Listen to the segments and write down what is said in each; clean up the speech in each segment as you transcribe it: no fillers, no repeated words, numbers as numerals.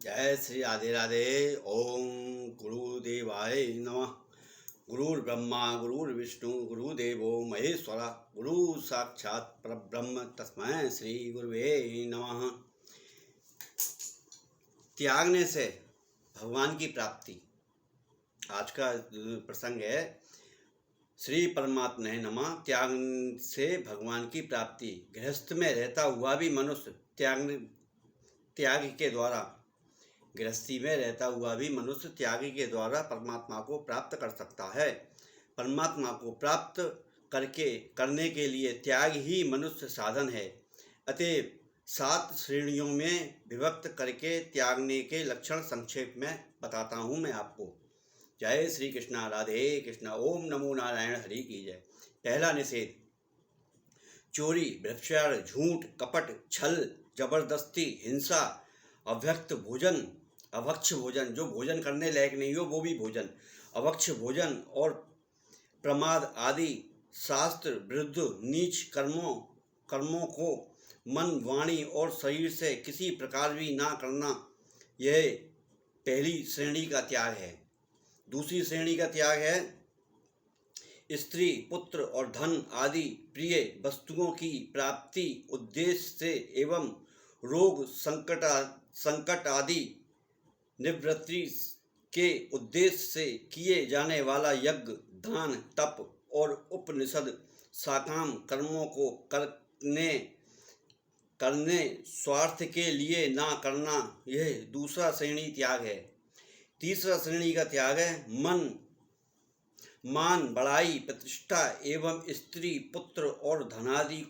जय श्री राधे राधे। ओम गुरुदेवाय नमः। गुरुर्ब्रह्मा गुरुर्विष्णु गुरुदेवो महेश्वरा गुरु साक्षात् परब्रह्म तस्मै श्री गुरुवे नमः। त्यागने से भगवान की प्राप्ति, आज का प्रसंग है। श्री परमात्मा नमः। त्याग से भगवान की प्राप्ति। गृहस्थ में रहता हुआ भी मनुष्य त्याग के द्वारा गृहस्थी में रहता हुआ भी मनुष्य त्याग के द्वारा परमात्मा को प्राप्त कर सकता है। परमात्मा को प्राप्त करने के लिए त्याग ही मनुष्य साधन है। अतएव 7 श्रेणियों में विभक्त करके त्यागने के लक्षण संक्षेप में बताता हूँ मैं आपको। जय श्री कृष्णा, राधे कृष्णा। ओम नमो नारायण, हरि की जय। पहला निषेध, चोरी, व्यभिचार, झूठ, कपट, छल, जबरदस्ती, हिंसा, अभक्ष भोजन, जो भोजन करने लायक नहीं हो वो भी भोजन, अभक्ष भोजन और प्रमाद आदि शास्त्र विरुद्ध नीच कर्मों को मन, वाणी और शरीर से किसी प्रकार भी ना करना, यह पहली श्रेणी का त्याग है। दूसरी श्रेणी का त्याग है स्त्री, पुत्र और धन आदि प्रिय वस्तुओं की प्राप्ति उद्देश्य से एवं रोग संकट आदि निवृत्ति के उद्देश्य से किए जाने वाला यज्ञ, दान, तप और उपनिषद साकाम कर्मों को करने स्वार्थ के लिए ना करना, यह दूसरा श्रेणी त्याग है। तीसरा श्रेणी का त्याग है मान, बड़ाई, प्रतिष्ठा एवं स्त्री, पुत्र और धनादि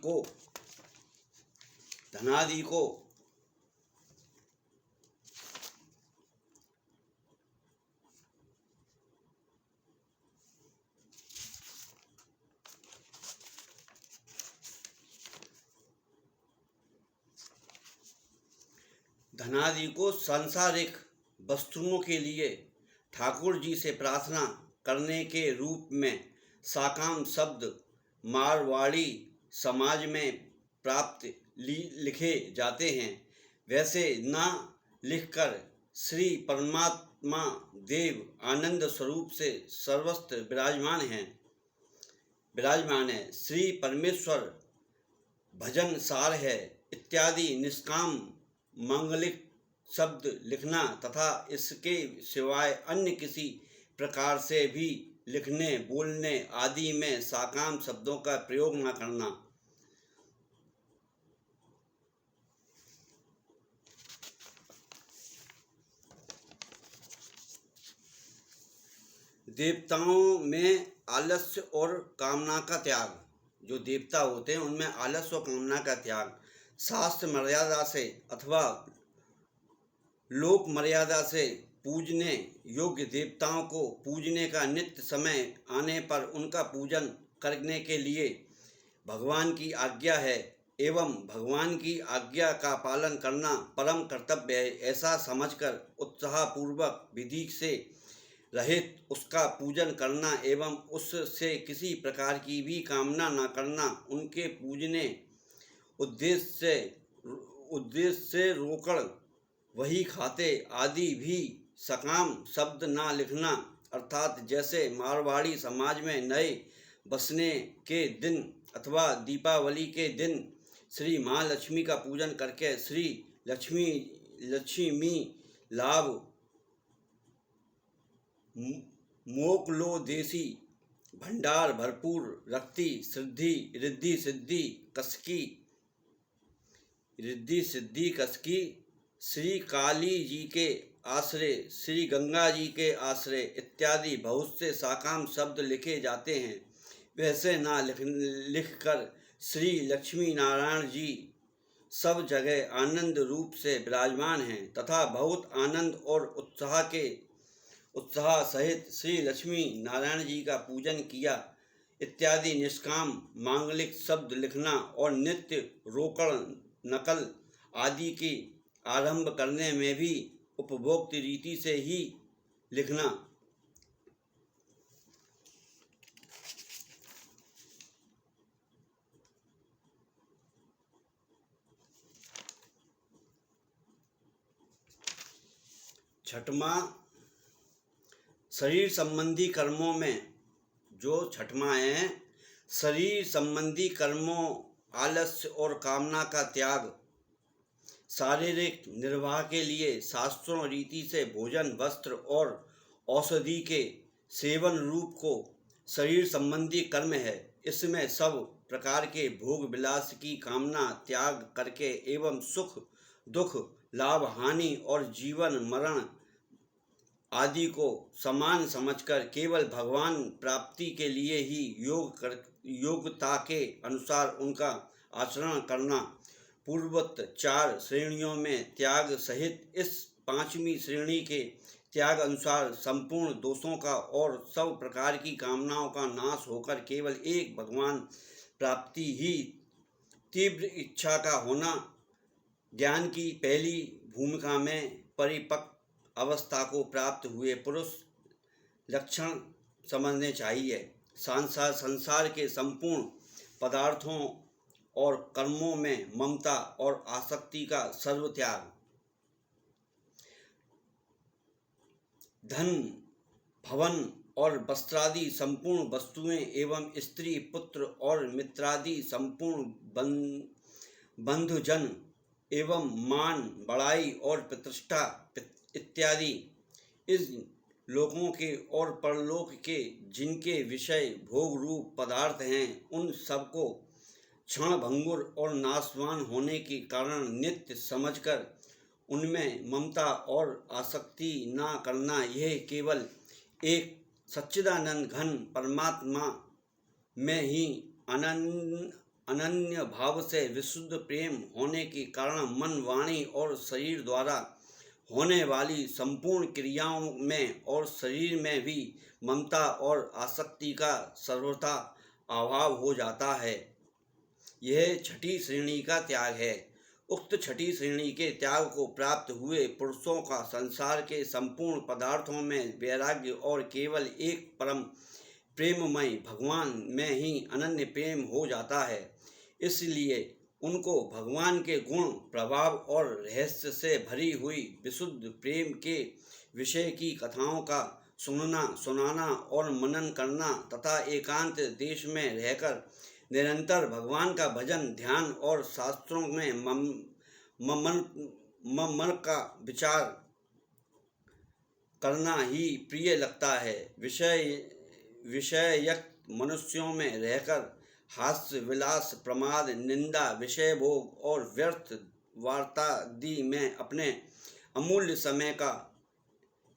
को सांसारिक वस्तुओं के लिए ठाकुर जी से प्रार्थना करने के रूप में साकाम शब्द मारवाड़ी समाज में प्राप्त लिखे जाते हैं, वैसे न लिखकर श्री परमात्मा देव आनंद स्वरूप से सर्वत्र विराजमान है। श्री परमेश्वर भजन सार है इत्यादि निष्काम मांगलिक शब्द लिखना तथा इसके सिवाय अन्य किसी प्रकार से भी लिखने, बोलने आदि में साकाम शब्दों का प्रयोग न करना। देवताओं में आलस्य और कामना का त्याग, जो देवता होते हैं उनमें आलस्य और कामना का त्याग, शास्त्र मर्यादा से अथवा लोक मर्यादा से पूजने योग्य देवताओं को पूजने का नित्य समय आने पर उनका पूजन करने के लिए भगवान की आज्ञा है एवं भगवान की आज्ञा का पालन करना परम कर्तव्य है, ऐसा समझकर उत्साहपूर्वक विधि से रहित उसका पूजन करना एवं उससे किसी प्रकार की भी कामना न करना, उनके पूजने उद्देश्य से रोकड़ वही खाते आदि भी सकाम शब्द ना लिखना, अर्थात जैसे मारवाड़ी समाज में नए बसने के दिन अथवा दीपावली के दिन श्री महालक्ष्मी का पूजन करके श्री लक्ष्मी लाभ मोकलो देसी भंडार भरपूर रखती रिद्धि सिद्धि कसकी श्री काली जी के आश्रय, श्री गंगा जी के आश्रय इत्यादि बहुत से साकाम शब्द लिखे जाते हैं, वैसे ना लिखकर श्री लक्ष्मी नारायण जी सब जगह आनंद रूप से विराजमान हैं तथा बहुत आनंद और उत्साह सहित श्री लक्ष्मी नारायण जी का पूजन किया इत्यादि निष्काम मांगलिक शब्द लिखना और नित्य रोकड़ नकल आदि की आरंभ करने में भी उपभोक्ति रीति से ही लिखना। छठवां शरीर संबंधी कर्मों में, जो छठवां है शरीर संबंधी कर्मों, आलस्य और कामना का त्याग, शारीरिक निर्वाह के लिए शास्त्रों रीति से भोजन, वस्त्र और औषधि के सेवन रूप को शरीर संबंधी कर्म है। इसमें सब प्रकार के भोग विलास की कामना त्याग करके एवं सुख दुख, लाभ हानि और जीवन मरण आदि को समान समझकर केवल भगवान प्राप्ति के लिए ही योग्यता के अनुसार उनका आचरण करना। पूर्वोक्त 4 श्रेणियों में त्याग सहित इस 5वीं श्रेणी के त्याग अनुसार संपूर्ण दोषों का और सब प्रकार की कामनाओं का नाश होकर केवल एक भगवान प्राप्ति ही तीव्र इच्छा का होना ज्ञान की पहली भूमिका में परिपक्व अवस्था को प्राप्त हुए पुरुष लक्षण समझने चाहिए। संसार के संपूर्ण पदार्थों और कर्मों में ममता और आसक्ति का सर्व त्याग, धन भवन और वस्त्रादि संपूर्ण वस्तुएं एवं स्त्री पुत्र और मित्रादि संपूर्ण बंधुजन एवं मान बड़ाई और प्रतिष्ठा इत्यादि इस लोकों के और परलोक के जिनके विषय भोग रूप पदार्थ हैं, उन सबको क्षण भंगुर और नाशवान होने के कारण नित्य समझकर उनमें ममता और आसक्ति न करना, यह केवल एक सच्चिदानंद घन परमात्मा में ही अनन्य भाव से विशुद्ध प्रेम होने के कारण मन, वाणी और शरीर द्वारा होने वाली संपूर्ण क्रियाओं में और शरीर में भी ममता और आसक्ति का सर्वथा अभाव हो जाता है। यह छठी श्रेणी का त्याग है। उक्त छठी श्रेणी के त्याग को प्राप्त हुए पुरुषों का संसार के संपूर्ण पदार्थों में वैराग्य और केवल एक परम प्रेममय भगवान में ही अनन्य प्रेम हो जाता है। इसलिए उनको भगवान के गुण, प्रभाव और रहस्य से भरी हुई विशुद्ध प्रेम के विषय की कथाओं का सुनना, सुनाना और मनन करना तथा एकांत देश में रहकर निरंतर भगवान का भजन, ध्यान और शास्त्रों में मन का विचार करना ही प्रिय लगता है। विषययुक्त मनुष्यों में रहकर हास्य विलास, प्रमाद, निंदा, विषय भोग और व्यर्थ वार्तादि में अपने अमूल्य समय का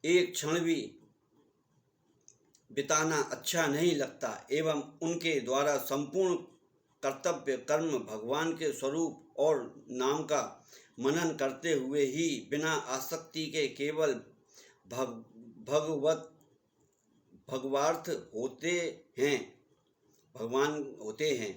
एक क्षण भी बिताना अच्छा नहीं लगता एवं उनके द्वारा संपूर्ण कर्तव्य कर्म भगवान के स्वरूप और नाम का मनन करते हुए ही बिना आसक्ति के केवल भगवार्थ भगवान होते हैं।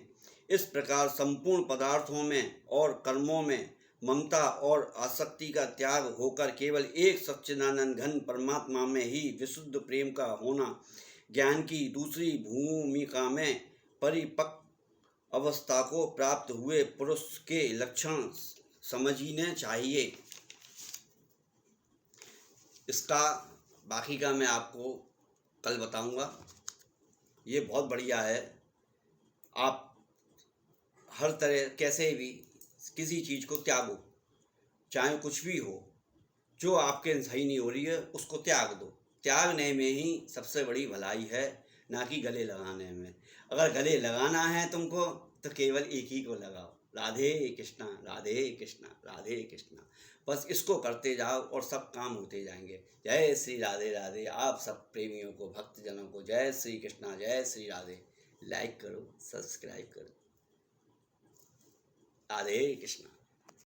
इस प्रकार संपूर्ण पदार्थों में और कर्मों में ममता और आसक्ति का त्याग होकर केवल एक सच्चिदानंद घन परमात्मा में ही विशुद्ध प्रेम का होना ज्ञान की दूसरी भूमिका में परिपक्व अवस्था को प्राप्त हुए पुरुष के लक्षण समझने चाहिए। इसका बाकी का मैं आपको कल बताऊंगा। ये बहुत बढ़िया है। आप हर तरह कैसे भी किसी चीज़ को त्यागो, चाहे कुछ भी हो, जो आपके सही नहीं हो रही है उसको त्याग दो। त्यागने में ही सबसे बड़ी भलाई है, ना कि गले लगाने में। अगर गले लगाना है तुमको तो केवल एक ही को लगाओ, राधे कृष्णा राधे कृष्णा राधे कृष्णा। बस इसको करते जाओ और सब काम होते जाएंगे। जय श्री राधे राधे। आप सब प्रेमियों को, भक्तजनों को जय श्री कृष्णा, जय श्री राधे। लाइक करो, सब्सक्राइब करो। राधे कृष्णा।